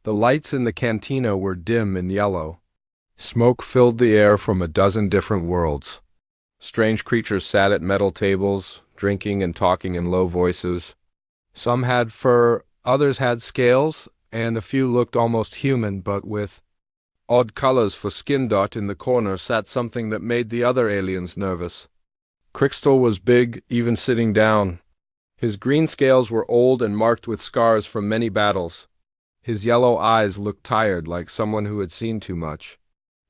The lights in the cantina were dim and yellow. Smoke filled the air from a dozen different worlds. Strange creatures sat at metal tables, drinking and talking in low voices. Some had fur, others had scales, and a few looked almost human, but with odd colors for skin. In the corner sat something that made the other aliens nervous. Crystal was big, even sitting down. His green scales were old and marked with scars from many battles. His yellow eyes looked tired, like someone who had seen too much.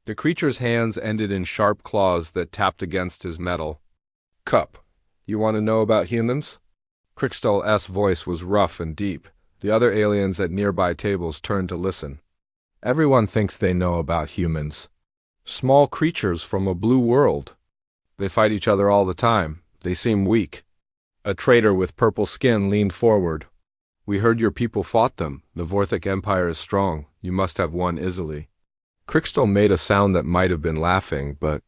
The creature's hands ended in sharp claws that tapped against his metal. "Cup, you want to know about humans?" Crystal's voice was rough and deep. The other aliens at nearby tables turned to listen. "Everyone thinks they know about humans. Small creatures from a blue world. They fight each other all the time. They seem weak." A trader with purple skin leaned forward. "We heard your people fought them. The Vorthic Empire is strong. You must have won easily." Crystal made a sound that might have been laughing, but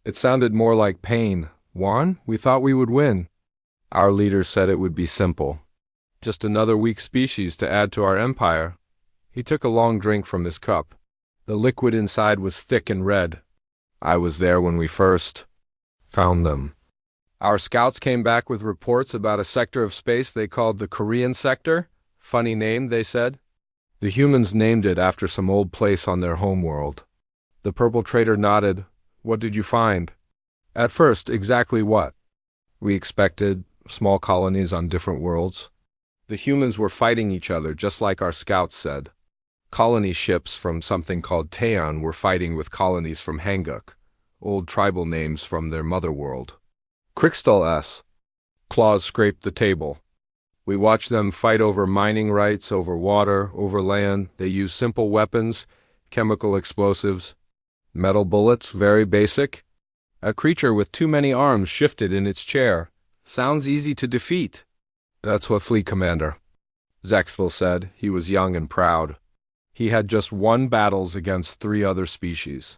it sounded more like pain. "Won? We thought we would win. Our leader said it would be simple. Just another weak species to add to our empire." He took a long drink from his cup. The liquid inside was thick and red. "I was there when we first found them. Our scouts came back with reports about a sector of space they called the Korean sector. Funny name, they said. The humans named it after some old place on their homeworld." The purple trader nodded. "What did you find?" "At first, exactly what?" "We expected small colonies on different worlds. The humans were fighting each other, just like our scouts said. Colony ships from something called Taeon were fighting with colonies from Hanguk, old tribal names from their mother world." Crystal's claws scraped the table. "We watched them fight over mining rights, over water, over land. They used simple weapons, chemical explosives, metal bullets, very basic. A creature with too many arms shifted in its chair. Sounds easy to defeat." "That's what Fleet Commander Zexel said." He was young and proud. He had just won battles against 3 other species.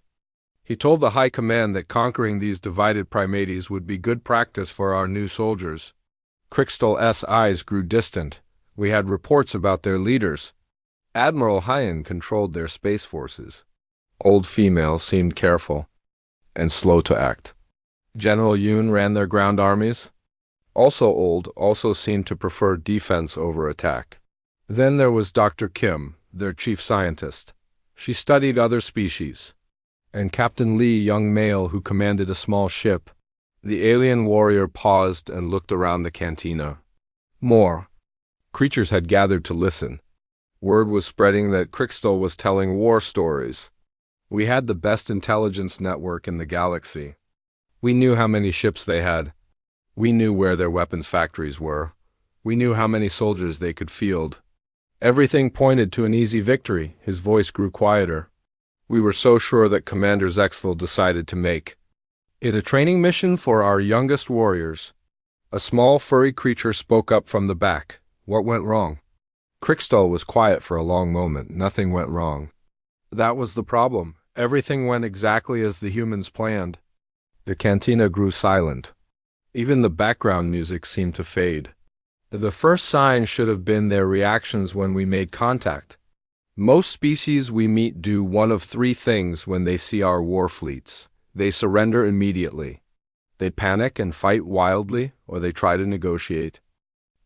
He told the High Command that conquering these divided primates would be good practice for our new soldiers. Crystal's eyes grew distant. "We had reports about their leaders. Admiral Hyan controlled their space forces." Old female seemed careful and slow to act. "General Yoon ran their ground armies. Also old, also seemed to prefer defense over attack. Then there was Dr. Kim, their chief scientist. She studied other species. And Captain Lee, young male who commanded a small ship." The alien warrior paused and looked around the cantina. More creatures had gathered to listen. Word was spreading that Crystal was telling war stories. "We had the best intelligence network in the galaxy. We knew how many ships they had. We knew where their weapons factories were. We knew how many soldiers they could field. Everything pointed to an easy victory." His voice grew quieter. "We were so sure that Commander Zexel decided to make it a training mission for our youngest warriors." A small furry creature spoke up from the back. "What went wrong?" Crystal was quiet for a long moment. "Nothing went wrong. That was the problem. Everything went exactly as the humans planned." The cantina grew silent. Even the background music seemed to fade. The first sign should have been their reactions when we made contact. Most species we meet do one of 3 things when they see our war fleets. They surrender immediately. They panic and fight wildly, or they try to negotiate.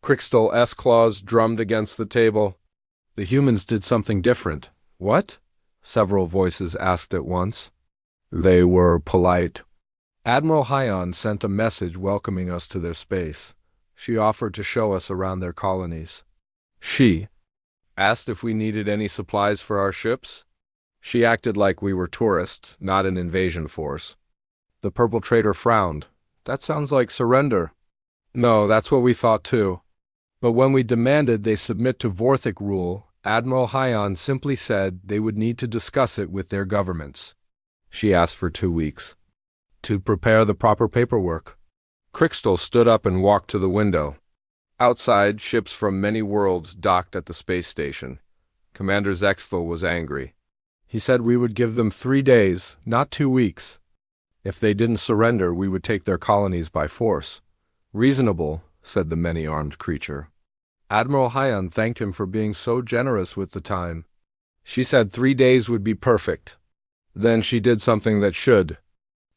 Crystal's claws drummed against the table. "The humans did something different." "What?" several voices asked at once. "They were polite. Admiral Hyan sent a message welcoming us to their space. She offered to show us around their colonies. She asked if we needed any supplies for our ships. She acted like we were tourists, not an invasion force." The purple trader frowned. "That sounds like surrender." "No, that's what we thought too. But when we demanded they submit to Vorthic rule, Admiral Hyan simply said they would need to discuss it with their governments. She asked for 2 weeks to prepare the proper paperwork." Crystal stood up and walked to the window. Outside, ships from many worlds docked at the space station. Commander Zexel was angry. He said we would give them 3 days, not 2 weeks. If they didn't surrender, we would take their colonies by force. "Reasonable," said the many-armed creature. Admiral Hyan thanked him for being so generous with the time. She said 3 days would be perfect. Then she did something that should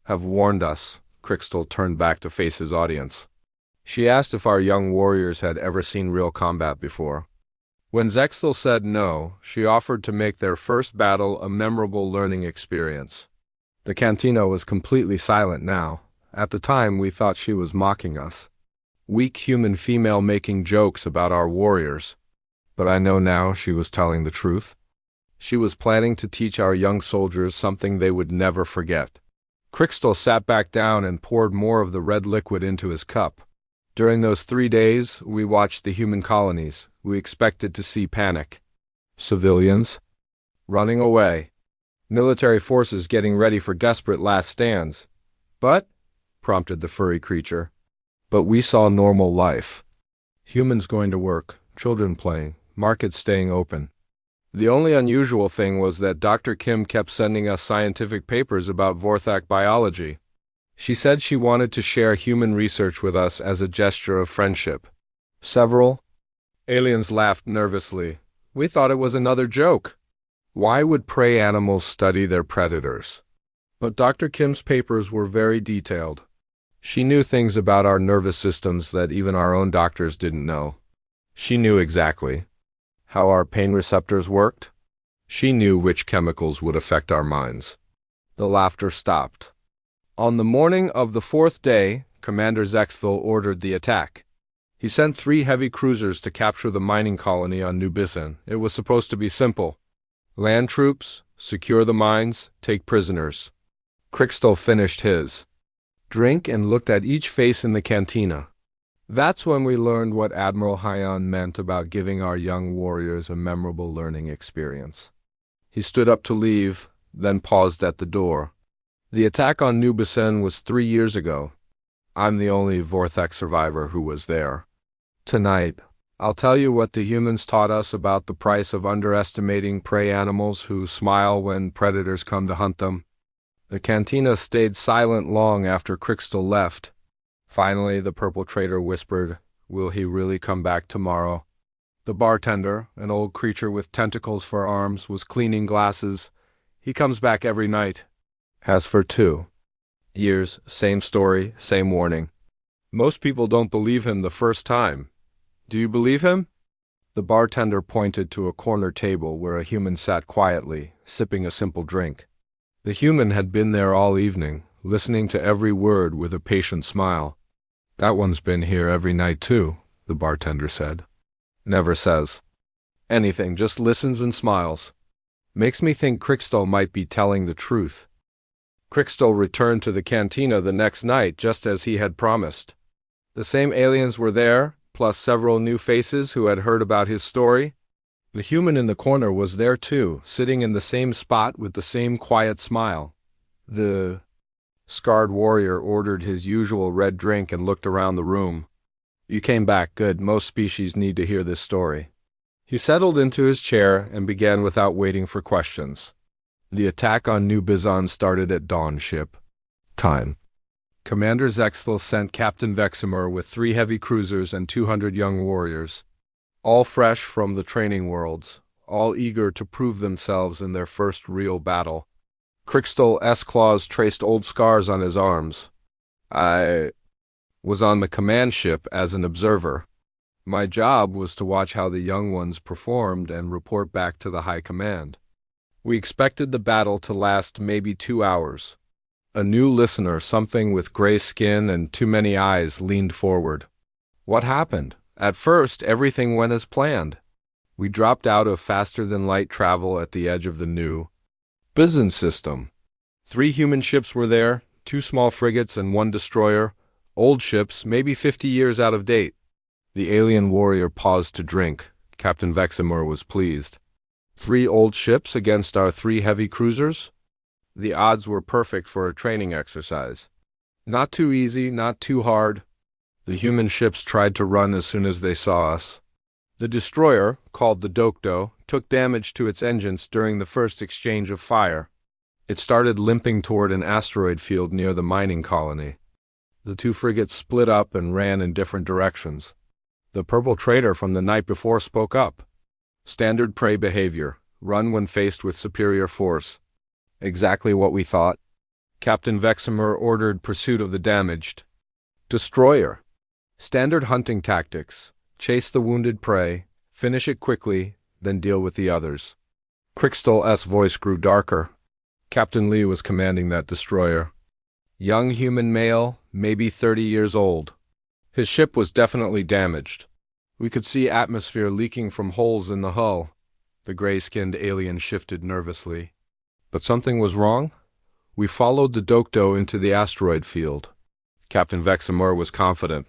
have warned us. Crystal turned back to face his audience. She asked if our young warriors had ever seen real combat before. When Zexthel said no, she offered to make their first battle a memorable learning experience. The cantina was completely silent now. At the time, we thought she was mocking us. Weak human female making jokes about our warriors. But I know now she was telling the truth. She was planning to teach our young soldiers something they would never forget. Crystal sat back down and poured more of the red liquid into his cup. During those 3 days, we watched the human colonies. We expected to see panic. Civilians running away. Military forces getting ready for desperate last stands. But, prompted the furry creature, but we saw normal life. Humans going to work, children playing, markets staying open. The only unusual thing was that Dr. Kim kept sending us scientific papers about Vorthak biology. She said she wanted to share human research with us as a gesture of friendship. Several aliens laughed nervously. We thought it was another joke. Why would prey animals study their predators? But Dr. Kim's papers were very detailed. She knew things about our nervous systems that even our own doctors didn't know. She knew exactly how our pain receptors worked. She knew which chemicals would affect our minds. The laughter stopped. On the morning of the 4th day, Commander Zexthel ordered the attack. He sent 3 heavy cruisers to capture the mining colony on New Bisan. It was supposed to be simple. Land troops, secure the mines, take prisoners. Crystal finished his drink and looked at each face in the cantina. That's when we learned what Admiral Hyan meant about giving our young warriors a memorable learning experience. He stood up to leave, then paused at the door. The attack on New Bisan was 3 years ago. I'm the only Vorthak survivor who was there. Tonight, I'll tell you what the humans taught us about the price of underestimating prey animals who smile when predators come to hunt them. The cantina stayed silent long after Crystal left. Finally, the purple trader whispered, "Will he really come back tomorrow?" The bartender, an old creature with tentacles for arms, was cleaning glasses. "He comes back every night." As for 2 years, same story, same warning. Most people don't believe him the first time. Do you believe him? The bartender pointed to a corner table where a human sat quietly, sipping a simple drink. The human had been there all evening, listening to every word with a patient smile. "That one's been here every night too," the bartender said. "Never says anything, just listens and smiles. Makes me think Crystal might be telling the truth." Crystal returned to the cantina the next night just as he had promised. The same aliens were there, plus several new faces who had heard about his story. The human in the corner was there too, sitting in the same spot with the same quiet smile. The scarred warrior ordered his usual red drink and looked around the room. "You came back, good. Most species need to hear this story." He settled into his chair and began without waiting for questions. The attack on New Bisan started at dawn ship time. Commander Zexthel sent Captain Veximer with 3 heavy cruisers and 200 young warriors, all fresh from the training worlds, all eager to prove themselves in their first real battle. Crystal's claws traced old scars on his arms. I was on the command ship as an observer. My job was to watch how the young ones performed and report back to the high command. We expected the battle to last maybe 2 hours. A new listener, something with gray skin and too many eyes, leaned forward. What happened? At first, everything went as planned. We dropped out of faster-than-light travel at the edge of the New Bisan system. 3 human ships were there, 2 small frigates and 1 destroyer. Old ships, maybe 50 years out of date. The alien warrior paused to drink. Captain Veximer was pleased. 3 old ships against our 3 heavy cruisers? The odds were perfect for a training exercise. Not too easy, not too hard. The human ships tried to run as soon as they saw us. The destroyer, called the Dokdo, took damage to its engines during the first exchange of fire. It started limping toward an asteroid field near the mining colony. The 2 frigates split up and ran in different directions. The purple trader from the night before spoke up. Standard prey behavior. Run when faced with superior force. Exactly what we thought. Captain Vexamer ordered pursuit of the damaged destroyer. Standard hunting tactics. Chase the wounded prey, finish it quickly, then deal with the others. Crystal's voice grew darker. Captain Lee was commanding that destroyer. Young human male, maybe 30 years old. His ship was definitely damaged. We could see atmosphere leaking from holes in the hull. The gray-skinned alien shifted nervously. But something was wrong? We followed the Dokdo into the asteroid field. Captain Vexamer was confident.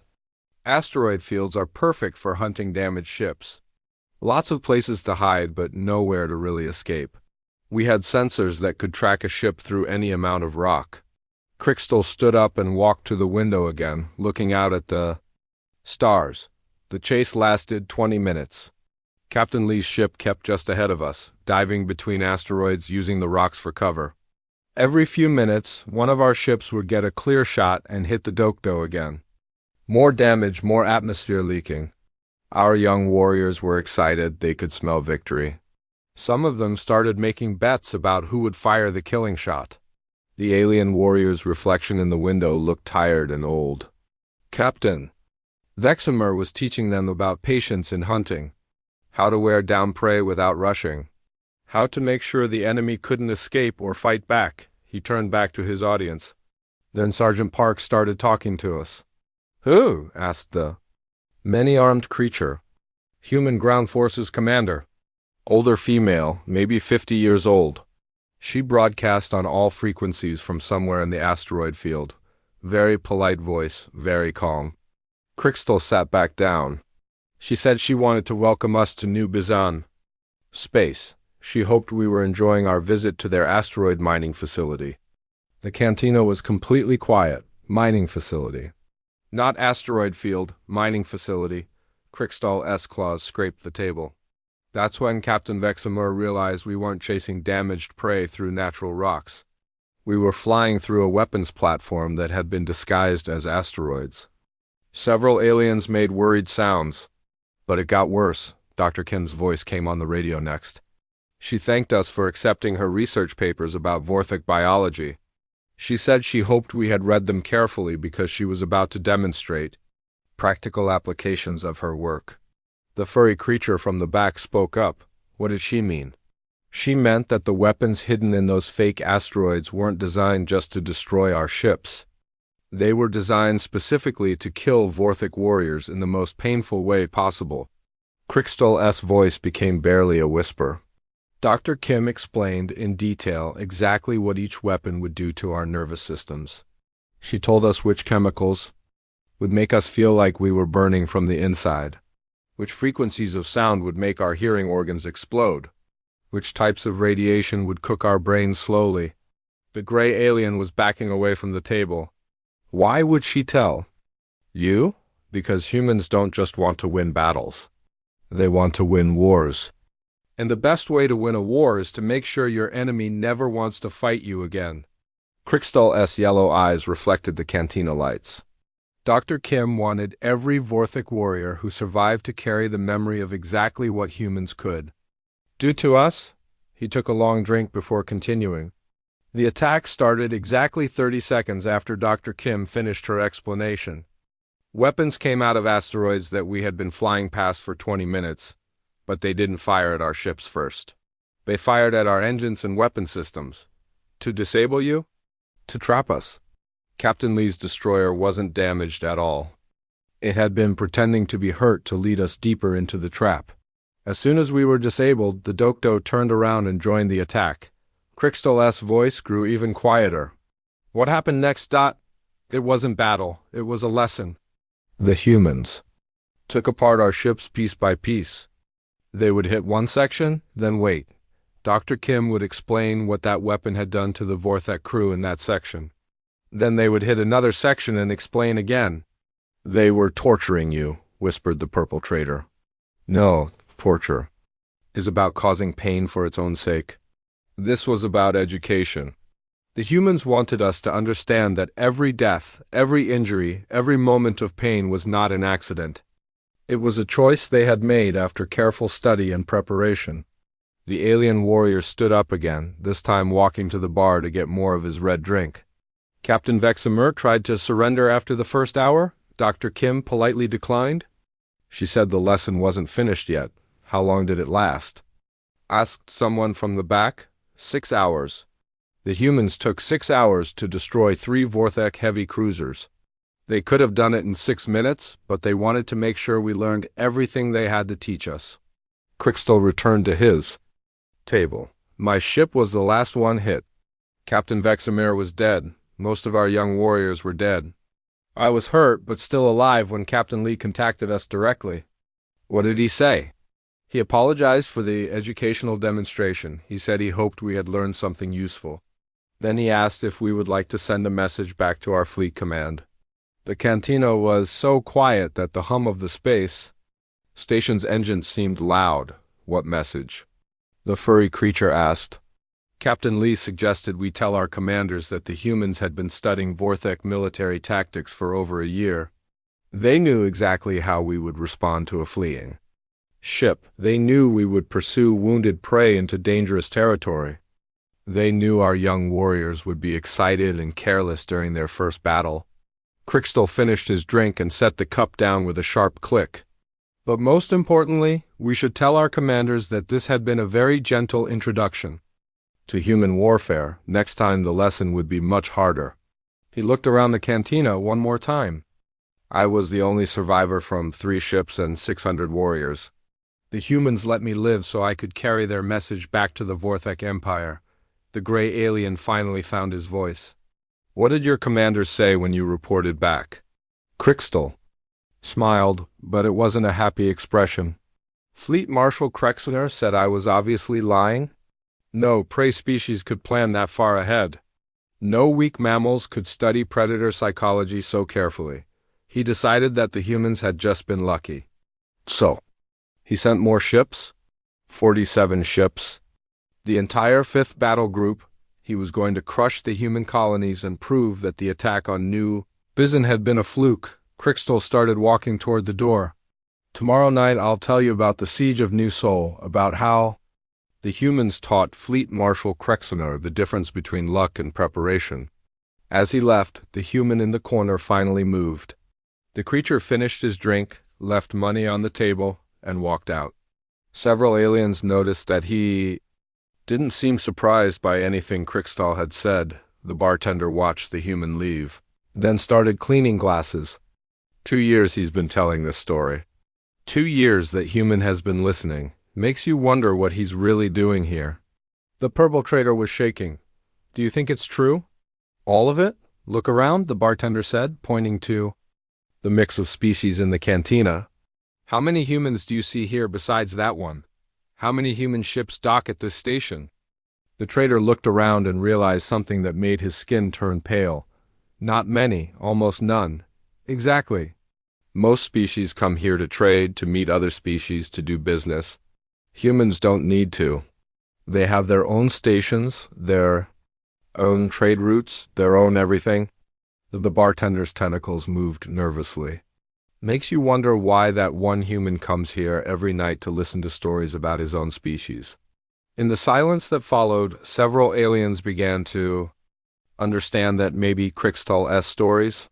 Asteroid fields are perfect for hunting damaged ships. Lots of places to hide, but nowhere to really escape. We had sensors that could track a ship through any amount of rock. Crystal stood up and walked to the window again, looking out at the stars. The chase lasted 20 minutes. Captain Lee's ship kept just ahead of us, diving between asteroids using the rocks for cover. Every few minutes, one of our ships would get a clear shot and hit the Dokdo again. More damage, more atmosphere leaking. Our young warriors were excited. They could smell victory. Some of them started making bets about who would fire the killing shot. The alien warrior's reflection in the window looked tired and old. Captain Vexamer was teaching them about patience in hunting, how to wear down prey without rushing, how to make sure the enemy couldn't escape or fight back. He turned back to his audience. Then Sergeant Park started talking to us. Who? Asked the many-armed creature. Human Ground Forces commander. Older female, maybe 50 years old. She broadcast on all frequencies from somewhere in the asteroid field. Very polite voice, very calm. Crystal sat back down. She said she wanted to welcome us to New Bizan space. She hoped we were enjoying our visit to their asteroid mining facility. The cantina was completely quiet. Mining facility. Not asteroid field, mining facility. Crystal's claws scraped the table. That's when Captain Vexamer realized we weren't chasing damaged prey through natural rocks. We were flying through a weapons platform that had been disguised as asteroids. Several aliens made worried sounds. But it got worse. Dr. Kim's voice came on the radio next. She thanked us for accepting her research papers about Vorthic biology. She said she hoped we had read them carefully because she was about to demonstrate practical applications of her work. The furry creature from the back spoke up. What did she mean? She meant that the weapons hidden in those fake asteroids weren't designed just to destroy our ships. They were designed specifically to kill Vorthic warriors in the most painful way possible. Crystal's voice became barely a whisper. Dr. Kim explained in detail exactly what each weapon would do to our nervous systems. She told us which chemicals would make us feel like we were burning from the inside, which frequencies of sound would make our hearing organs explode, which types of radiation would cook our brains slowly. The gray alien was backing away from the table. Why would she tell you? Because humans don't just want to win battles. They want to win wars. And the best way to win a war is to make sure your enemy never wants to fight you again. Crystal's yellow eyes reflected the cantina lights. Dr. Kim wanted every Vorthic warrior who survived to carry the memory of exactly what humans could do to us. He took a long drink before continuing. The attack started exactly 30 seconds after Dr. Kim finished her explanation. Weapons came out of asteroids that we had been flying past for 20 minutes, but they didn't fire at our ships first. They fired at our engines and weapon systems. To disable you? To trap us. Captain Lee's destroyer wasn't damaged at all. It had been pretending to be hurt to lead us deeper into the trap. As soon as we were disabled, the Dokdo turned around and joined the attack. Crystal's voice grew even quieter. What happened next, Dot? It wasn't battle. It was a lesson. The humans took apart our ships piece by piece. They would hit one section, then wait. Dr. Kim would explain what that weapon had done to the Vorthic crew in that section. Then they would hit another section and explain again. They were torturing you, whispered the purple trader. No, torture is about causing pain for its own sake. This was about education. The humans wanted us to understand that every death, every injury, every moment of pain was not an accident. It was a choice they had made after careful study and preparation. The alien warrior stood up again, this time walking to the bar to get more of his red drink. Captain Vexamer tried to surrender after the first hour. Dr. Kim politely declined. She said the lesson wasn't finished yet. How long did it last? Asked someone from the back. 6 hours. The humans took 6 hours to destroy 3 Vorthek heavy cruisers. They could have done it in 6 minutes, but they wanted to make sure we learned everything they had to teach us. Crystal returned to his table. My ship was the last one hit. Captain Vexamer was dead. Most of our young warriors were dead. I was hurt, but still alive when Captain Lee contacted us directly. What did he say? He apologized for the educational demonstration. He said he hoped we had learned something useful. Then he asked if we would like to send a message back to our fleet command. The cantina was so quiet that the hum of the space station's engines seemed loud. What message? The furry creature asked. Captain Lee suggested we tell our commanders that the humans had been studying Vorthek military tactics for over a year. They knew exactly how we would respond to a fleeing ship. They knew we would pursue wounded prey into dangerous territory. They knew our young warriors would be excited and careless during their first battle. Crystal finished his drink and set the cup down with a sharp click. But most importantly, we should tell our commanders that this had been a very gentle introduction to human warfare. Next time the lesson would be much harder. He looked around the cantina one more time. I was the only survivor from 3 ships and 600 warriors. The humans let me live so I could carry their message back to the Vorthek Empire. The gray alien finally found his voice. What did your commanders say when you reported back? Crystal smiled, but it wasn't a happy expression. Fleet Marshal Krexner said I was obviously lying. No prey species could plan that far ahead. No weak mammals could study predator psychology so carefully. He decided that the humans had just been lucky. So, he sent more ships? 47 ships. The entire 5th Battle Group. He was going to crush the human colonies and prove that the attack on New Bizon had been a fluke. Crystal started walking toward the door. Tomorrow night I'll tell you about the siege of New Seoul, about how the humans taught Fleet Marshal Krexner the difference between luck and preparation. As he left, the human in the corner finally moved. The creature finished his drink, left money on the table, and walked out. Several aliens noticed that he didn't seem surprised by anything Crystal had said. The bartender watched the human leave, then started cleaning glasses. 2 years he's been telling this story. 2 years that human has been listening. Makes you wonder what he's really doing here. The purple trader was shaking. Do you think it's true? All of it? Look around, the bartender said, pointing to the mix of species in the cantina. How many humans do you see here besides that one? How many human ships dock at this station? The trader looked around and realized something that made his skin turn pale. Not many, almost none. Exactly. Most species come here to trade, to meet other species, to do business. Humans don't need to. They have their own stations, their own trade routes, their own everything. The bartender's tentacles moved nervously. Makes you wonder why that one human comes here every night to listen to stories about his own species. In the silence that followed, several aliens began to understand that maybe Crystal's stories.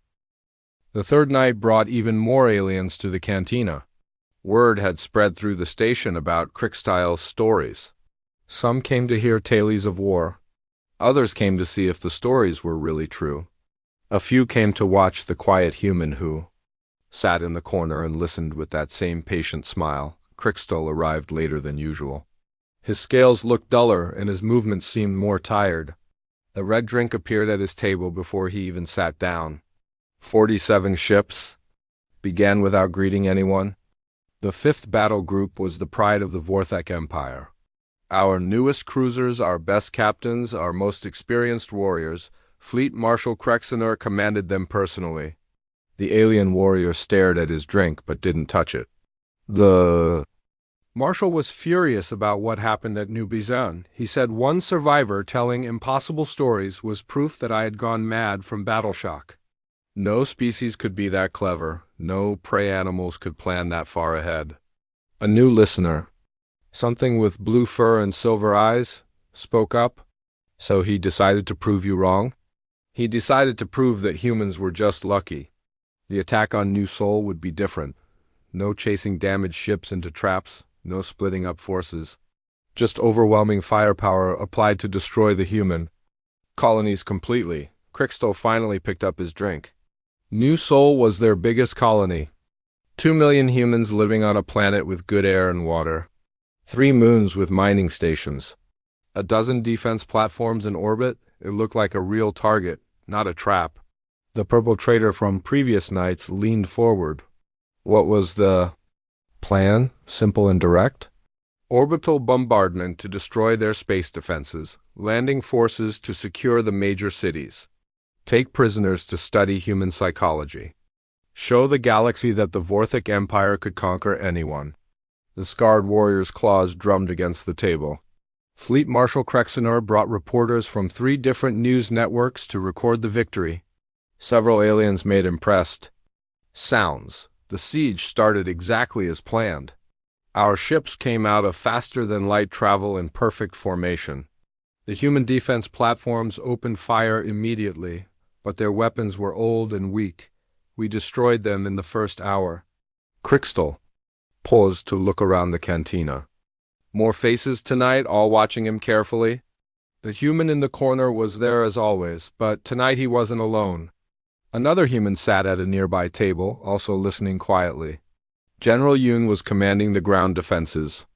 The third night brought even more aliens to the cantina. Word had spread through the station about Crystal's stories. Some came to hear tales of war. Others came to see if the stories were really true. A few came to watch the quiet human who sat in the corner and listened with that same patient smile. Crystal arrived later than usual. His scales looked duller and his movements seemed more tired. A red drink appeared at his table before he even sat down. 47 ships. Began without greeting anyone. The 5th Battle Group was the pride of the Vorthek Empire. Our newest cruisers, our best captains, our most experienced warriors. Fleet Marshal Krexner commanded them personally. The alien warrior stared at his drink but didn't touch it. The Marshal was furious about what happened at New Bizon. He said one survivor telling impossible stories was proof that I had gone mad from battle shock. No species could be that clever. No prey animals could plan that far ahead. A new listener. Something with blue fur and silver eyes spoke up. So he decided to prove you wrong? He decided to prove that humans were just lucky. The attack on New Sol would be different. No chasing damaged ships into traps, no splitting up forces. Just overwhelming firepower applied to destroy the human colonies completely. Crystal finally picked up his drink. New Sol was their biggest colony. 2 million humans living on a planet with good air and water. 3 moons with mining stations. A dozen defense platforms in orbit. It looked like a real target, not a trap. The purple trader from previous nights leaned forward. What was the plan? Simple and direct? Orbital bombardment to destroy their space defenses. Landing forces to secure the major cities. Take prisoners to study human psychology. Show the galaxy that the Vorthic Empire could conquer anyone. The scarred warrior's claws drummed against the table. Fleet Marshal Krexenor brought reporters from 3 different news networks to record the victory. Several aliens made impressed sounds. The siege started exactly as planned. Our ships came out of faster-than-light travel in perfect formation. The human defense platforms opened fire immediately, but their weapons were old and weak. We destroyed them in the first hour. Crystal paused to look around the cantina. More faces tonight, all watching him carefully. The human in the corner was there as always, but tonight he wasn't alone. Another human sat at a nearby table, also listening quietly. General Yoon was commanding the ground defenses.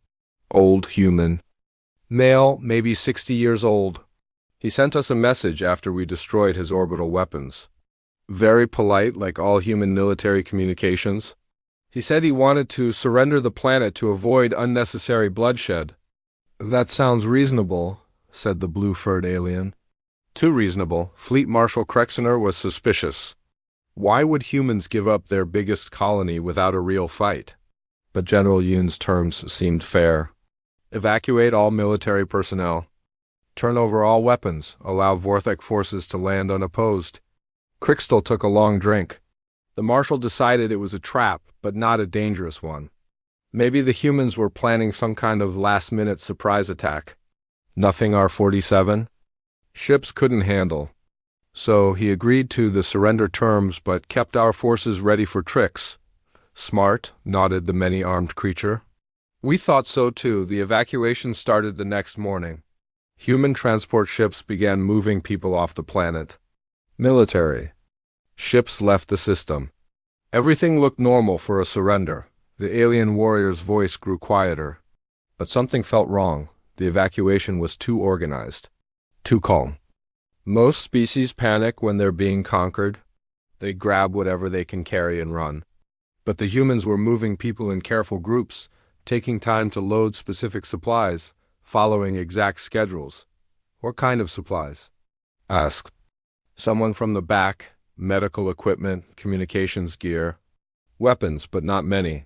Old human. Male, maybe 60 years old. He sent us a message after we destroyed his orbital weapons. Very polite, like all human military communications. He said he wanted to surrender the planet to avoid unnecessary bloodshed. That sounds reasonable, said the blue-furred alien. Too reasonable. Fleet Marshal Krexenor was suspicious. Why would humans give up their biggest colony without a real fight? But General Yoon's terms seemed fair. Evacuate all military personnel. Turn over all weapons. Allow Vorthic forces to land unopposed. Crystal took a long drink. The Marshal decided it was a trap, but not a dangerous one. Maybe the humans were planning some kind of last-minute surprise attack. Nothing R-47? Ships couldn't handle. So he agreed to the surrender terms but kept our forces ready for tricks. Smart, nodded the many-armed creature. We thought so too. The evacuation started the next morning. Human transport ships began moving people off the planet. Military ships left the system. Everything looked normal for a surrender. The alien warrior's voice grew quieter. But something felt wrong. The evacuation was too organized. Too calm. Most species panic when they're being conquered. They grab whatever they can carry and run. But the humans were moving people in careful groups, taking time to load specific supplies, following exact schedules. What kind of supplies? Asked someone from the back. Medical equipment, communications gear. Weapons, but not many.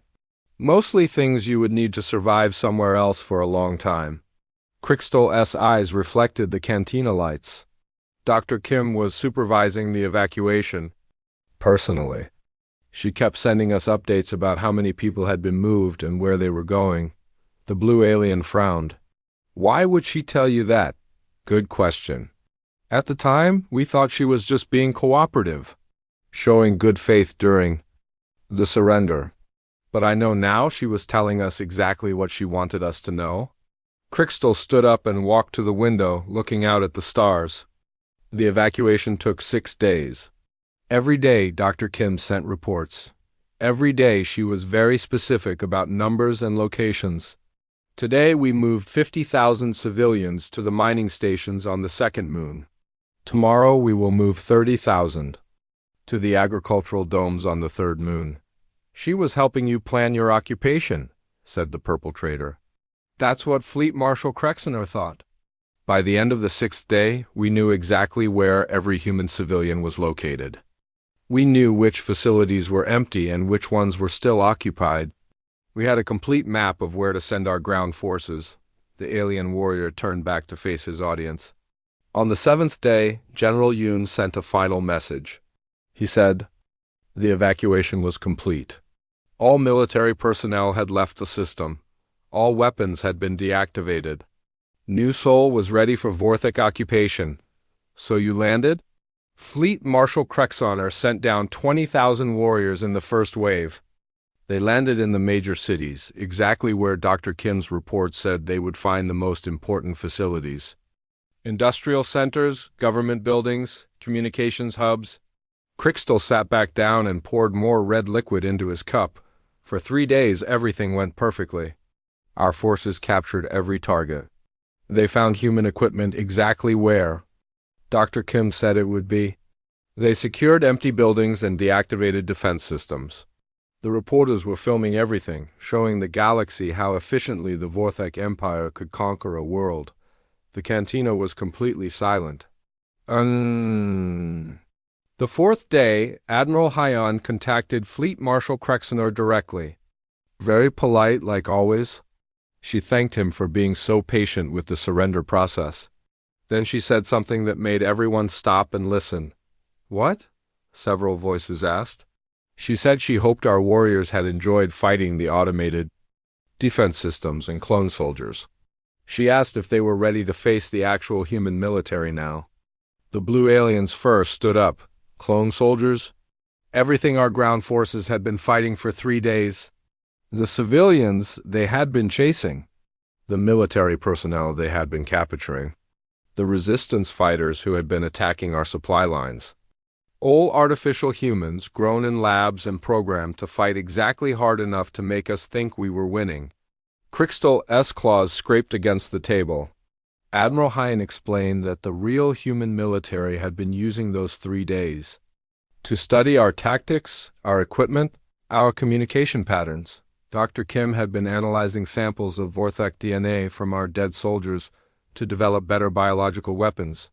Mostly things you would need to survive somewhere else for a long time. Crystal's eyes reflected the cantina lights. Dr. Kim was supervising the evacuation. Personally. She kept sending us updates about how many people had been moved and where they were going. The blue alien frowned. Why would she tell you that? Good question. At the time, we thought she was just being cooperative, showing good faith during the surrender. But I know now she was telling us exactly what she wanted us to know. Crystal stood up and walked to the window, looking out at the stars. The evacuation took 6 days. Every day, Dr. Kim sent reports. Every day, she was very specific about numbers and locations. Today, we moved 50,000 civilians to the mining stations on the second moon. Tomorrow, we will move 30,000 to the agricultural domes on the third moon. She was helping you plan your occupation, said the purple trader. That's what Fleet Marshal Krexenor thought. By the end of the 6th day, we knew exactly where every human civilian was located. We knew which facilities were empty and which ones were still occupied. We had a complete map of where to send our ground forces. The alien warrior turned back to face his audience. On the 7th day, General Yoon sent a final message. He said, the evacuation was complete. All military personnel had left the system. all weapons had been deactivated. New Sol was ready for Vorthok occupation. So you landed? Fleet Marshal Krexoner sent down 20,000 warriors in the first wave. They landed in the major cities, exactly where Dr. Kim's report said they would find the most important facilities. Industrial centers, government buildings, communications hubs. Crystal sat back down and poured more red liquid into his cup. For 3 days, everything went perfectly. Our forces captured every target. They found human equipment exactly where Dr. Kim said it would be. They secured empty buildings and deactivated defense systems. The reporters were filming everything, showing the galaxy how efficiently the Vorthok Empire could conquer a world. The cantina was completely silent. The fourth day, Admiral Hyon contacted Fleet Marshal Krexoner directly. Very polite, like always. She thanked him for being so patient with the surrender process. Then she said something that made everyone stop and listen. What? Several voices asked. She said she hoped our warriors had enjoyed fighting the automated defense systems and clone soldiers. She asked if they were ready to face the actual human military now. The blue aliens first stood up. Clone soldiers? Everything our ground forces had been fighting for 3 days. The civilians they had been chasing. The military personnel they had been capturing. The resistance fighters who had been attacking our supply lines. All artificial humans grown in labs and programmed to fight exactly hard enough to make us think we were winning. Crystal's claws scraped against the table. Admiral Hyon explained that the real human military had been using those 3 days to study our tactics, our equipment, our communication patterns. Dr. Kim had been analyzing samples of Vorthok DNA from our dead soldiers to develop better biological weapons.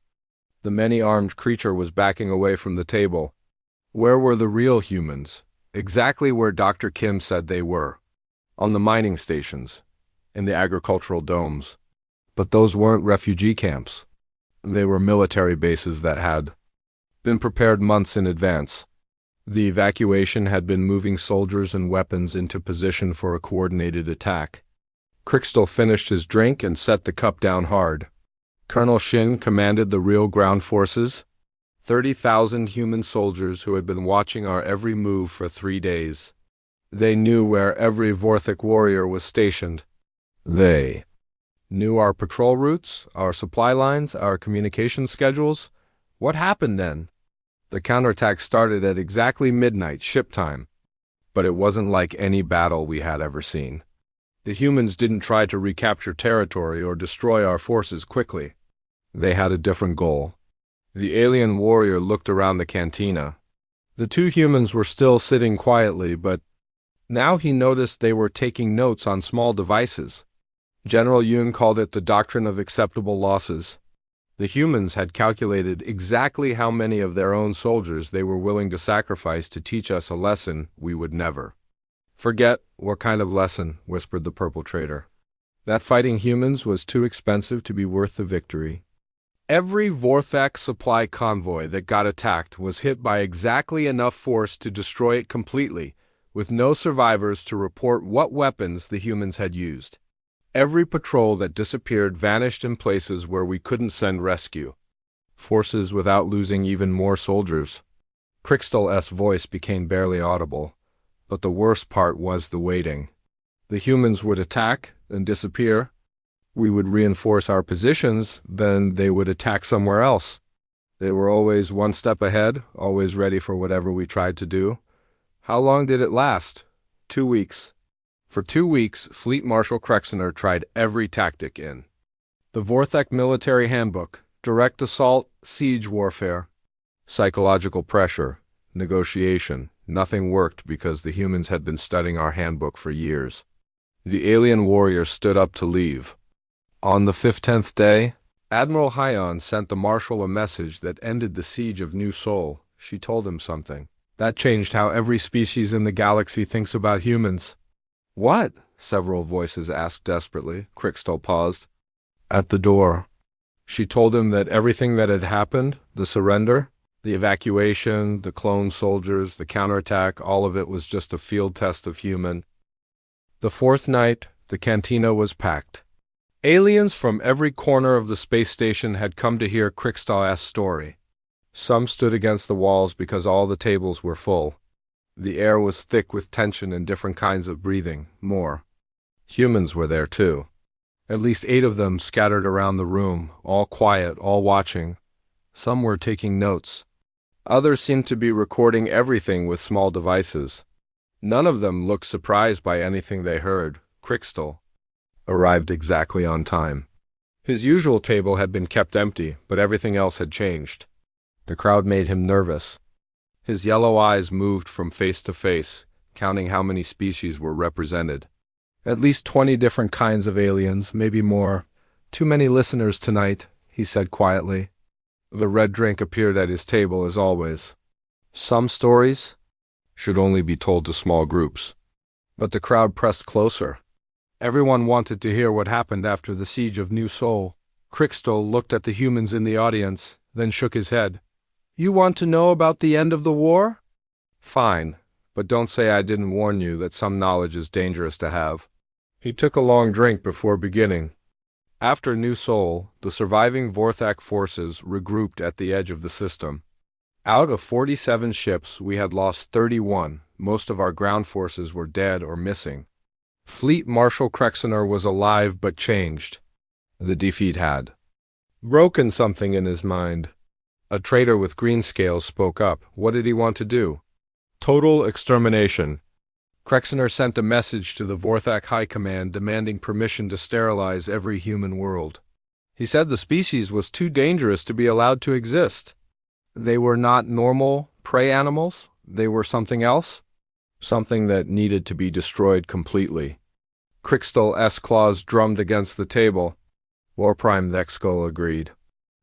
The many-armed creature was backing away from the table. Where were the real humans? Exactly where Dr. Kim said they were. On the mining stations, in the agricultural domes. But those weren't refugee camps. They were military bases that had been prepared months in advance. The evacuation had been moving soldiers and weapons into position for a coordinated attack. Crystal finished his drink and set the cup down hard. Colonel Shin commanded the real ground forces, 30,000 human soldiers who had been watching our every move for 3 days. They knew where every Vorthok warrior was stationed. They knew our patrol routes, our supply lines, our communication schedules. What happened then? The counterattack started at exactly midnight ship time, but it wasn't like any battle we had ever seen. The humans didn't try to recapture territory or destroy our forces quickly. They had a different goal. The alien warrior looked around the cantina. The 2 humans were still sitting quietly, but now he noticed they were taking notes on small devices. General Yoon called it the doctrine of acceptable losses. The humans had calculated exactly how many of their own soldiers they were willing to sacrifice to teach us a lesson we would never forget. What kind of lesson? Whispered the purple trader. That fighting humans was too expensive to be worth the victory. Every Vorthok supply convoy that got attacked was hit by exactly enough force to destroy it completely, with no survivors to report what weapons the humans had used. Every patrol that disappeared vanished in places where we couldn't send rescue forces without losing even more soldiers. Crystal's voice became barely audible, but the worst part was the waiting. The humans would attack and disappear. We would reinforce our positions, then they would attack somewhere else. They were always one step ahead, always ready for whatever we tried to do. How long did it last? 2 weeks. For 2 weeks, Fleet Marshal Krexoner tried every tactic in the Vorthok Military Handbook, direct assault, siege warfare, psychological pressure, negotiation. Nothing worked because the humans had been studying our handbook for years. The alien warrior stood up to leave. On the 15th day, Admiral Hyon sent the Marshal a message that ended the siege of New Sol. She told him something that changed how every species in the galaxy thinks about humans. What? Several voices asked desperately. Crystal paused. At the door. She told him that everything that had happened, the surrender, the evacuation, the clone soldiers, the counterattack, all of it was just a field test of human. The 4th night, The cantina was packed. Aliens from every corner of the space station had come to hear HFY's story. Some stood against the walls because all the tables were full. The air was thick with tension and different kinds of breathing. More humans were there too. At least 8 of them scattered around the room, all quiet, all watching. Some were taking notes. Others seemed to be recording everything with small devices. None of them looked surprised by anything they heard. Crystal arrived exactly on time. His usual table had been kept empty, but everything else had changed. The crowd made him nervous. His yellow eyes moved from face to face, counting how many species were represented. At least 20 different kinds of aliens, maybe more. Too many listeners tonight, he said quietly. The red drink appeared at his table as always. Some stories should only be told to small groups. But the crowd pressed closer. Everyone wanted to hear what happened after the siege of New Sol. Crystal looked at the humans in the audience, then shook his head. You want to know about the end of the war? Fine, but don't say I didn't warn you that some knowledge is dangerous to have. He took a long drink before beginning. After New Sol, the surviving Vorthak forces regrouped at the edge of the system. Out of 47 ships, we had lost 31. Most of our ground forces were dead or missing. Fleet Marshal Krexener was alive but changed. The defeat had broken something in his mind. A traitor with green scales spoke up. What did he want to do? Total extermination. Krexener sent a message to the Vorthak High Command demanding permission to sterilize every human world. He said the species was too dangerous to be allowed to exist. They were not normal prey animals. They were something else. Something that needed to be destroyed completely. Crystal's claws drummed against the table. Warprime Thexkull agreed.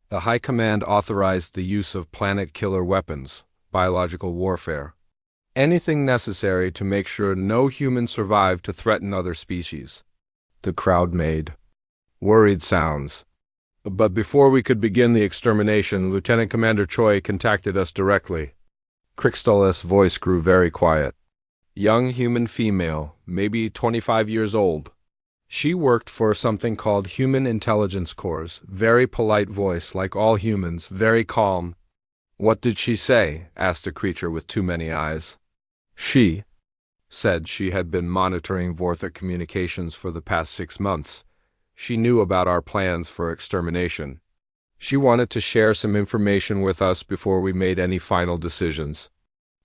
The High Command authorized the use of planet-killer weapons, biological warfare. Anything necessary to make sure no humans survive to threaten other species. The crowd made worried sounds. But before we could begin the extermination, Lieutenant Commander Choi contacted us directly. Crystal's voice grew very quiet. Young human female, maybe 25 years old. She worked for something called Human Intelligence Corps. Very polite voice, like all humans, very calm. What did she say? Asked a creature with too many eyes. She said she had been monitoring Vorthak communications for the past 6 months. She knew about our plans for extermination. She wanted to share some information with us before we made any final decisions.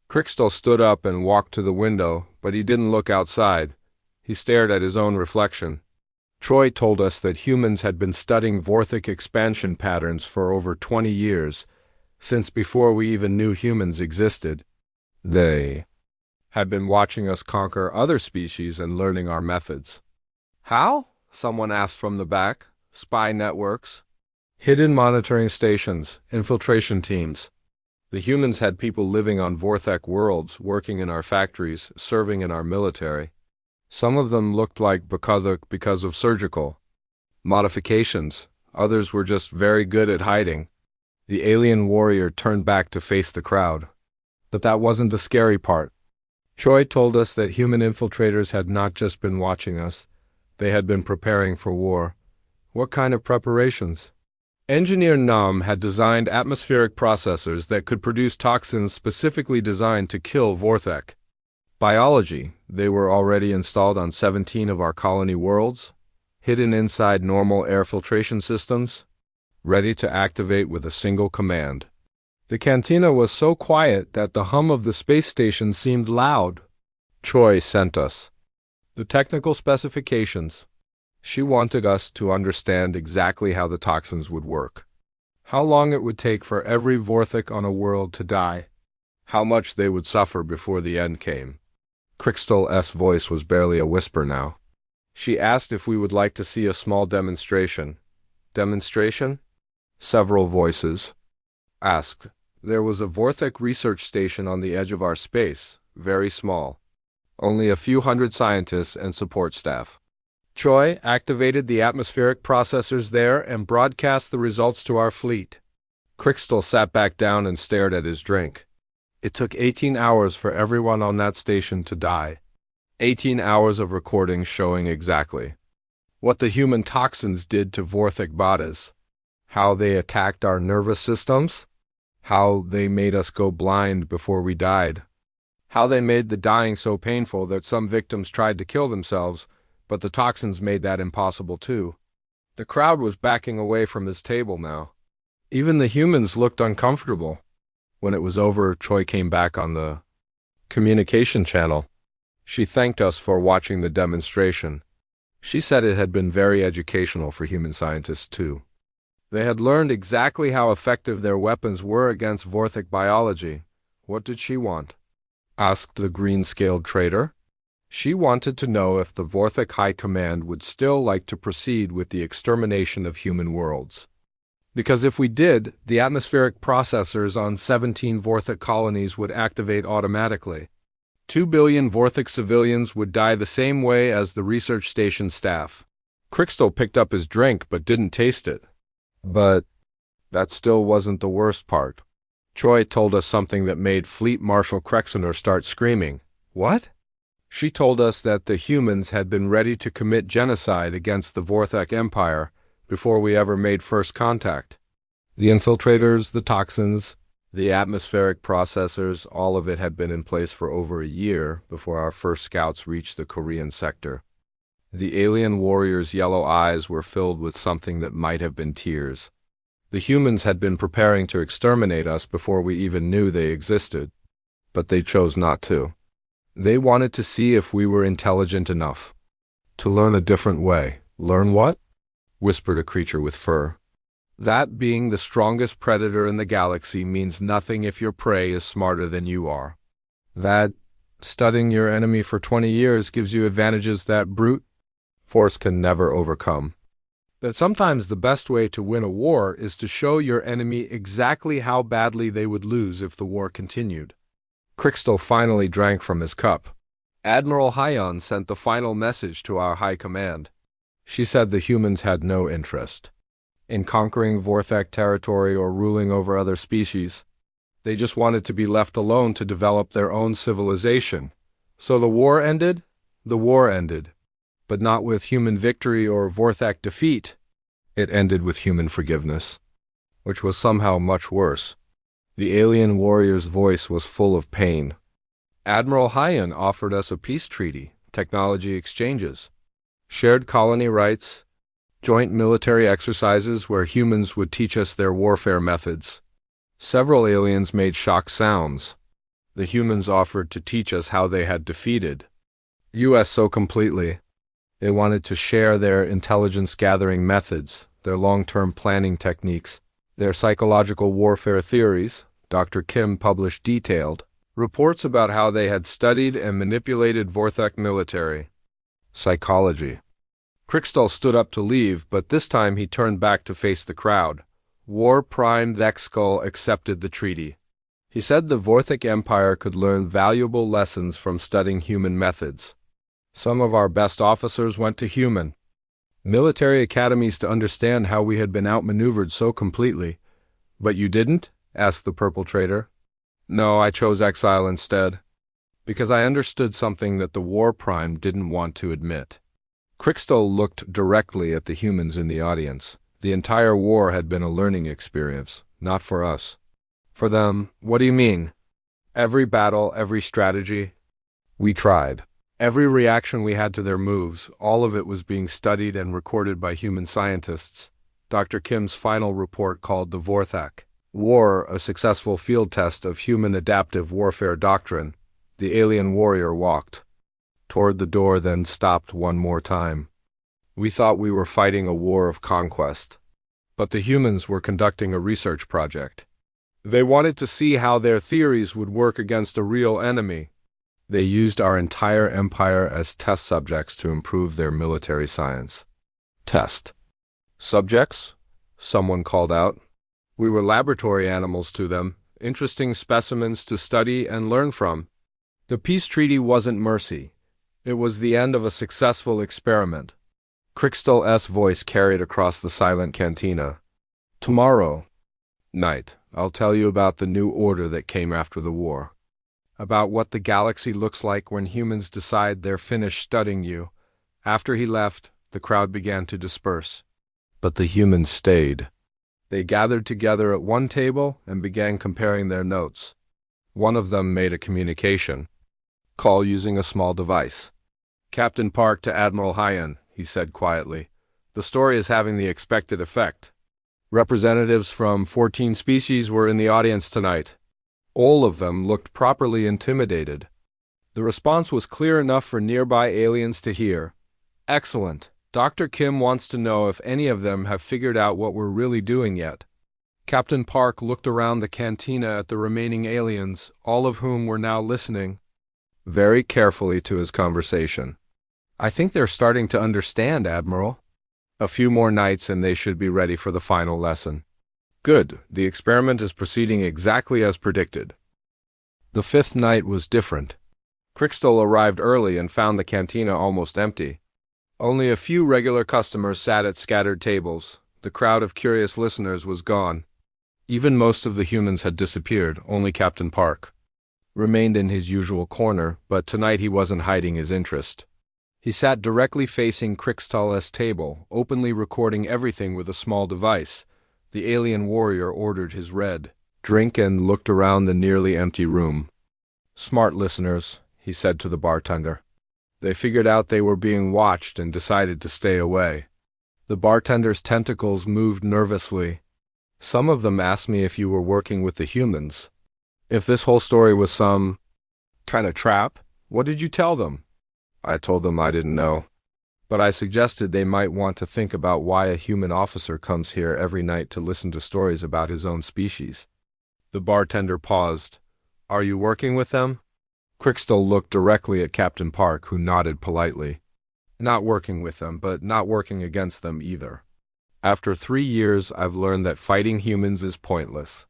Crystal stood up and walked to the window, but he didn't look outside. He stared at his own reflection. Troy told us that humans had been studying Vorthak expansion patterns for over 20 years, since before we even knew humans existed. They had been watching us conquer other species and learning our methods. How? Someone asked from the back. Spy networks. Hidden monitoring stations, infiltration teams. The humans had people living on Vorthak worlds, working in our factories, serving in our military. Some of them looked like Bakazuk because of surgical modifications. Others were just very good at hiding. The alien warrior turned back to face the crowd. But that wasn't the scary part. Choi told us that human infiltrators had not just been watching us. They had been preparing for war. What kind of preparations? Engineer Nam had designed atmospheric processors that could produce toxins specifically designed to kill Vorthak. Biology, they were already installed on 17 of our colony worlds, hidden inside normal air filtration systems, ready to activate with a single command. The cantina was so quiet that the hum of the space station seemed loud. Choi sent us the technical specifications. She wanted us to understand exactly how the toxins would work. How long it would take for every Vorthak on a world to die. How much they would suffer before the end came. Crystal's voice was barely a whisper now. She asked if we would like to see a small demonstration. Demonstration? Several voices asked. There was a Vorthak research station on the edge of our space, very small. Only a few hundred scientists and support staff. Choi activated the atmospheric processors there and broadcast the results to our fleet. Crystal sat back down and stared at his drink. It took 18 hours for everyone on that station to die. 18 hours of recordings showing exactly what the human toxins did to Vorthic bodies, how they attacked our nervous systems, how they made us go blind before we died, how they made the dying so painful that some victims tried to kill themselves, but the toxins made that impossible too. The crowd was backing away from his table now. Even the humans looked uncomfortable. When it was over, Choi came back on the communication channel. She thanked us for watching the demonstration. She said it had been very educational for human scientists too. They had learned exactly how effective their weapons were against Vorthic biology. What did she want? Asked the green-scaled trader. She wanted to know if the Vorthic High Command would still like to proceed with the extermination of human worlds. Because if we did, the atmospheric processors on 17 Vorthic colonies would activate automatically. 2 billion Vorthic civilians would die the same way as the research station staff. Crystal picked up his drink but didn't taste it. But that still wasn't the worst part. Choi told us something that made Fleet Marshal Krexener start screaming. What? She told us that the humans had been ready to commit genocide against the Vorthic Empire before we ever made first contact. The infiltrators, the toxins, the atmospheric processors, all of it had been in place for over a year before our first scouts reached the Korean sector. The alien warriors' yellow eyes were filled with something that might have been tears. The humans had been preparing to exterminate us before we even knew they existed, but they chose not to. They wanted to see if we were intelligent enough. To learn a different way. Learn what? Whispered a creature with fur. That being the strongest predator in the galaxy means nothing if your prey is smarter than you are. That studying your enemy for 20 years gives you advantages that brute force can never overcome. That sometimes the best way to win a war is to show your enemy exactly how badly they would lose if the war continued. Crystal finally drank from his cup. Admiral Hyon sent the final message to our high command. She said the humans had no interest in conquering Vorthic territory or ruling over other species. They just wanted to be left alone to develop their own civilization. So the war ended? The war ended. But not with human victory or Vorthic defeat. It ended with human forgiveness, which was somehow much worse. The alien warrior's voice was full of pain. Admiral Hyon offered us a peace treaty, technology exchanges, shared colony rights, joint military exercises where humans would teach us their warfare methods. Several aliens made shock sounds. The humans offered to teach us how they had defeated us so completely. They wanted to share their intelligence-gathering methods, their long-term planning techniques, their psychological warfare theories. Dr. Kim published detailed reports about how they had studied and manipulated Vorthic military psychology. Crystal stood up to leave, but this time he turned back to face the crowd. War Prime Thexkull accepted the treaty. He said the Vorthic Empire could learn valuable lessons from studying human methods. Some of our best officers went to human military academies to understand how we had been outmaneuvered so completely. But you didn't? Asked the purple trader. No, I chose exile instead, because I understood something that the War Prime didn't want to admit. Crystal looked directly at the humans in the audience. The entire war had been a learning experience, not for us. For them, what do you mean? Every battle, every strategy. We tried. Every reaction we had to their moves, all of it was being studied and recorded by human scientists. Dr. Kim's final report called the Vorthic War a successful field test of human adaptive warfare doctrine. The alien warrior walked toward the door, then stopped one more time. We thought we were fighting a war of conquest, but the humans were conducting a research project. They wanted to see how their theories would work against a real enemy. They used our entire empire as test subjects to improve their military science. Test subjects? Someone called out. We were laboratory animals to them, interesting specimens to study and learn from. The peace treaty wasn't mercy. It was the end of a successful experiment. Crystal's voice carried across the silent cantina. Tomorrow night, I'll tell you about the new order that came after the war. About what the galaxy looks like when humans decide they're finished studying you. After he left, the crowd began to disperse. But the humans stayed. They gathered together at one table and began comparing their notes. One of them made a communication call using a small device. "Captain Park to Admiral Hyen," he said quietly. "The story is having the expected effect. Representatives from 14 species were in the audience tonight. All of them looked properly intimidated. The response was clear enough for nearby aliens to hear. Excellent. Dr. Kim wants to know if any of them have figured out what we're really doing yet." Captain Park looked around the cantina at the remaining aliens, all of whom were now listening very carefully to his conversation. "I think they're starting to understand, Admiral. A few more nights and they should be ready for the final lesson." "Good. The experiment is proceeding exactly as predicted." The fifth night was different. Crystal arrived early and found the cantina almost empty. Only a few regular customers sat at scattered tables. The crowd of curious listeners was gone. Even most of the humans had disappeared. Only Captain Park remained in his usual corner, but tonight he wasn't hiding his interest. He sat directly facing Crystal's table, openly recording everything with a small device. The alien warrior ordered his red drink and looked around the nearly empty room. "Smart listeners," he said to the bartender. "They figured out they were being watched and decided to stay away." The bartender's tentacles moved nervously. "Some of them asked me if you were working with the humans. If this whole story was some kind of trap, what did you tell them?" "I told them I didn't know. But I suggested they might want to think about why a human officer comes here every night to listen to stories about his own species." The bartender paused. "Are you working with them?" Crystal looked directly at Captain Park, who nodded politely. "Not working with them, but not working against them either. After 3 years, I've learned that fighting humans is pointless.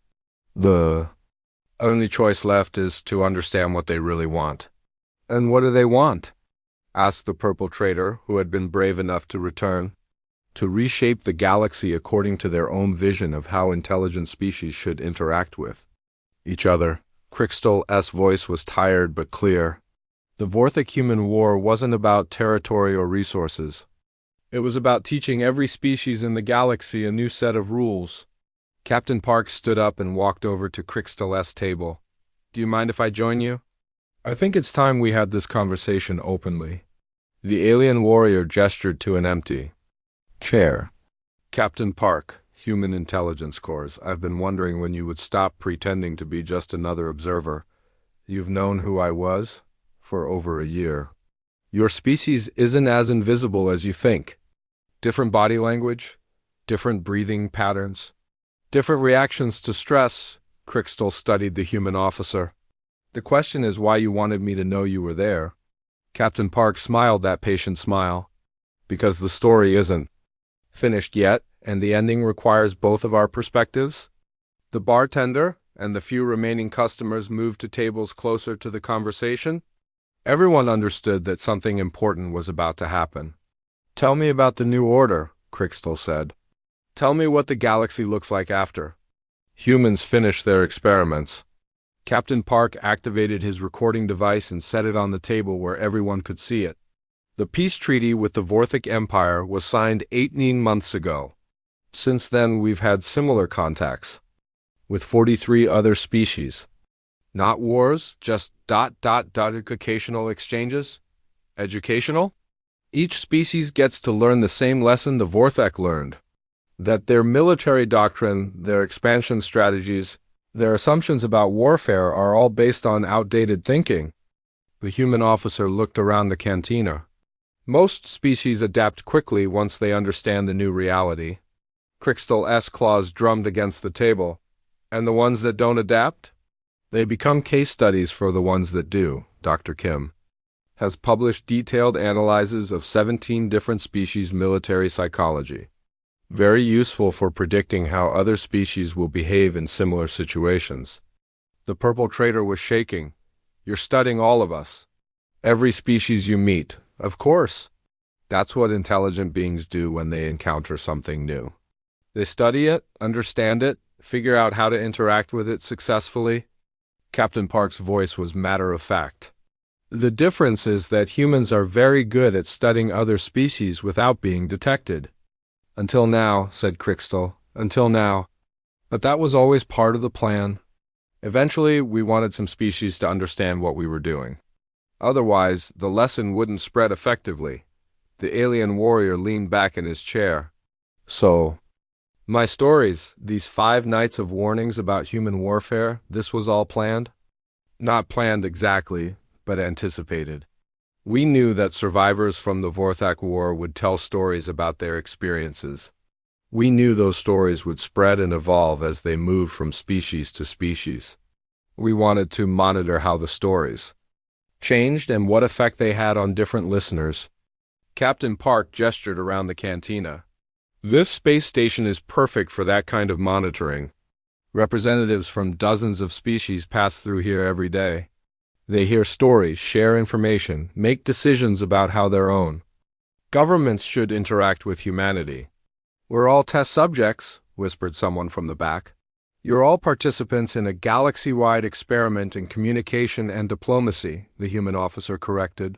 The only choice left is to understand what they really want." "And what do they want?" asked the purple trader, who had been brave enough to return. "To reshape the galaxy according to their own vision of how intelligent species should interact with each other." Crystal's voice was tired but clear. The Vorthic-human war wasn't about territory or resources. It was about teaching every species in the galaxy a new set of rules. Captain Park stood up and walked over to Crystal's table. "Do you mind if I join you? I think it's time we had this conversation openly." The alien warrior gestured to an empty chair. "Captain Park, Human Intelligence Corps, I've been wondering when you would stop pretending to be just another observer. You've known who I was for over a year. Your species isn't as invisible as you think. Different body language, different breathing patterns, different reactions to stress." Crystal studied the human officer. "The question is why you wanted me to know you were there." Captain Park smiled that patient smile. "Because the story isn't finished yet, and the ending requires both of our perspectives." The bartender and the few remaining customers moved to tables closer to the conversation. Everyone understood that something important was about to happen. "Tell me about the new order," Crystal said. "Tell me what the galaxy looks like after humans finish their experiments." Captain Park activated his recording device and set it on the table where everyone could see it. The peace treaty with the Vorthic Empire was signed 18 months ago. Since then, we've had similar contacts with 43 other species. Not wars, just occasional exchanges. Educational? Each species gets to learn the same lesson the Vorthic learned. That their military doctrine, their expansion strategies, their assumptions about warfare are all based on outdated thinking. The human officer looked around the cantina. Most species adapt quickly once they understand the new reality. Crystal's claws drummed against the table. And the ones that don't adapt? They become case studies for the ones that do. Dr. Kim has published detailed analyses of 17 different species' military psychology. Very useful for predicting how other species will behave in similar situations. The purple trader was shaking. "You're studying all of us. Every species you meet. Of course. That's what intelligent beings do when they encounter something new. They study it, understand it, figure out how to interact with it successfully." Captain Park's voice was matter of fact. The difference is that humans are very good at studying other species without being detected. Until now, said Crystal, until now. But that was always part of the plan. Eventually, we wanted some species to understand what we were doing. Otherwise, the lesson wouldn't spread effectively. The alien warrior leaned back in his chair. So, my stories, these 5 nights of warnings about human warfare, this was all planned? Not planned exactly, but anticipated. We knew that survivors from the Vorthak War would tell stories about their experiences. We knew those stories would spread and evolve as they moved from species to species. We wanted to monitor how the stories changed and what effect they had on different listeners. Captain Park gestured around the cantina. This space station is perfect for that kind of monitoring. Representatives from dozens of species pass through here every day. They hear stories, share information, make decisions about how their own governments should interact with humanity. We're all test subjects, whispered someone from the back. You're all participants in a galaxy-wide experiment in communication and diplomacy, the human officer corrected.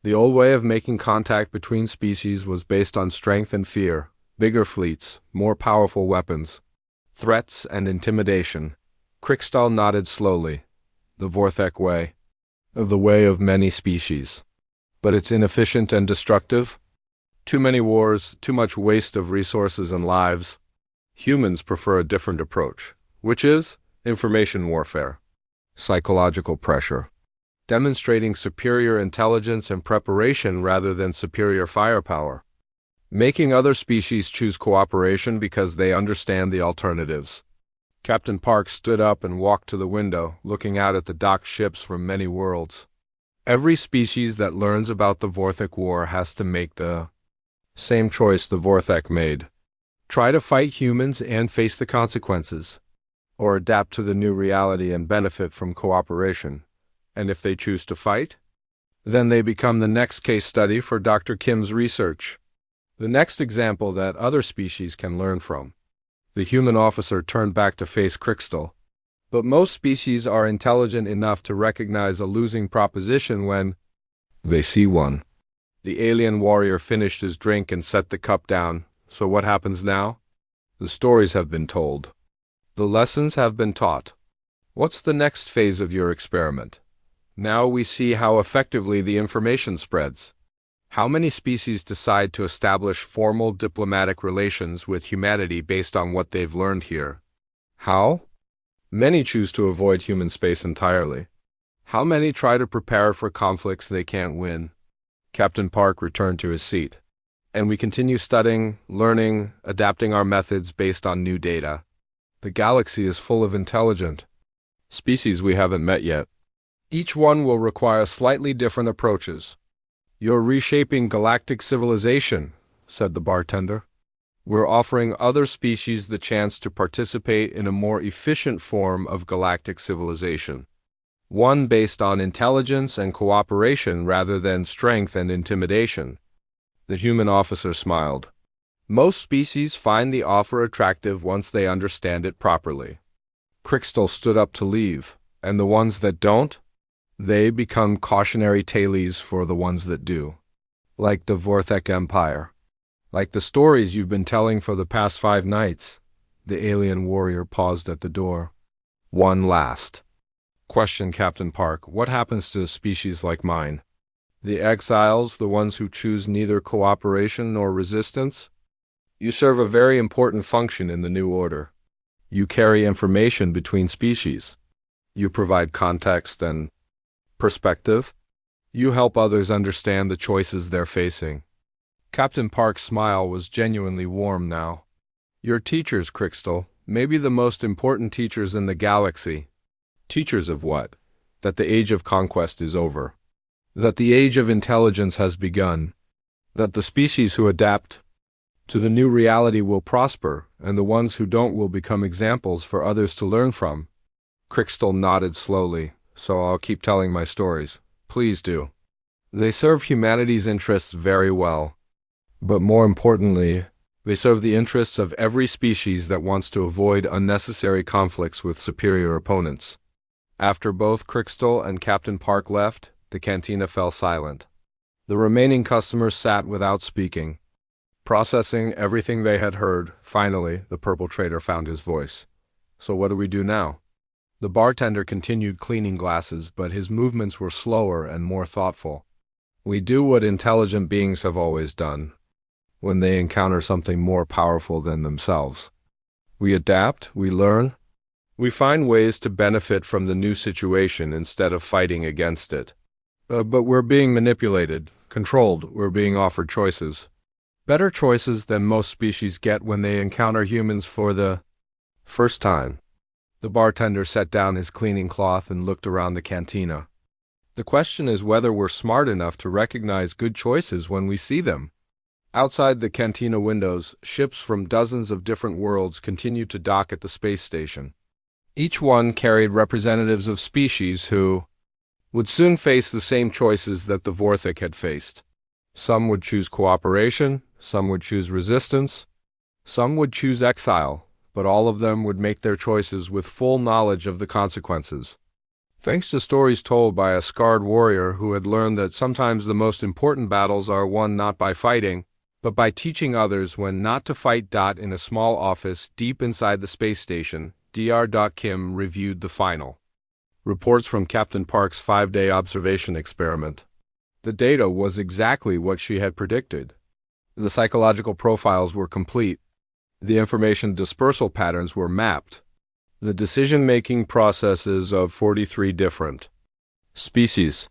The old way of making contact between species was based on strength and fear, bigger fleets, more powerful weapons, threats and intimidation. Krikstal nodded slowly. The Vorthak way. The way of many species. But it's inefficient and destructive. Too many wars, too much waste of resources and lives. Humans prefer a different approach, which is information warfare. Psychological pressure. Demonstrating superior intelligence and preparation rather than superior firepower. Making other species choose cooperation because they understand the alternatives. Captain Park stood up and walked to the window, looking out at the docked ships from many worlds. Every species that learns about the Vorthak War has to make the same choice the Vorthak made. Try to fight humans and face the consequences, or adapt to the new reality and benefit from cooperation. And if they choose to fight, then they become the next case study for Dr. Kim's research. The next example that other species can learn from. The human officer turned back to face Krikstal. But most species are intelligent enough to recognize a losing proposition when they see one. The alien warrior finished his drink and set the cup down. So what happens now? The stories have been told. The lessons have been taught. What's the next phase of your experiment? Now we see how effectively the information spreads. How many species decide to establish formal diplomatic relations with humanity based on what they've learned here? How? Many choose to avoid human space entirely. How many try to prepare for conflicts they can't win? Captain Park returned to his seat. And we continue studying, learning, adapting our methods based on new data. The galaxy is full of intelligent species we haven't met yet. Each one will require slightly different approaches. You're reshaping galactic civilization, said the bartender. We're offering other species the chance to participate in a more efficient form of galactic civilization. One based on intelligence and cooperation rather than strength and intimidation. The human officer smiled. Most species find the offer attractive once they understand it properly. Krikstal stood up to leave, and the ones that don't? They become cautionary tales for the ones that do. Like the Vorthak Empire. Like the stories you've been telling for the past 5 nights. The alien warrior paused at the door. One last question, Captain Park. What happens to a species like mine? The exiles, the ones who choose neither cooperation nor resistance? You serve a very important function in the new order. You carry information between species. You provide context and perspective. You help others understand the choices they're facing. Captain Park's smile was genuinely warm now. Your teachers, Krikstal, may be the most important teachers in the galaxy. Teachers of what? That the age of conquest is over. That the age of intelligence has begun. That the species who adapt to the new reality will prosper, and the ones who don't will become examples for others to learn from. Krikstal nodded slowly. So I'll keep telling my stories. Please do. They serve humanity's interests very well. But more importantly, they serve the interests of every species that wants to avoid unnecessary conflicts with superior opponents. After both Krikstal and Captain Park left, the cantina fell silent. The remaining customers sat without speaking, processing everything they had heard. Finally, the purple trader found his voice. "So what do we do now?" The bartender continued cleaning glasses, but his movements were slower and more thoughtful. "We do what intelligent beings have always done when they encounter something more powerful than themselves. We adapt, we learn, we find ways to benefit from the new situation instead of fighting against it. But we're being manipulated, controlled, we're being offered choices. Better choices than most species get when they encounter humans for the first time." The bartender set down his cleaning cloth and looked around the cantina. "The question is whether we're smart enough to recognize good choices when we see them." Outside the cantina windows, ships from dozens of different worlds continued to dock at the space station. Each one carried representatives of species who would soon face the same choices that the Vorthik had faced. Some would choose cooperation, some would choose resistance, some would choose exile, but all of them would make their choices with full knowledge of the consequences. Thanks to stories told by a scarred warrior who had learned that sometimes the most important battles are won not by fighting, but by teaching others when not to fight. In a small office deep inside the space station, Dr. Kim reviewed the final reports from Captain Park's 5-day observation experiment. The data was exactly what she had predicted. The psychological profiles were complete. The information dispersal patterns were mapped. The decision-making processes of 43 different species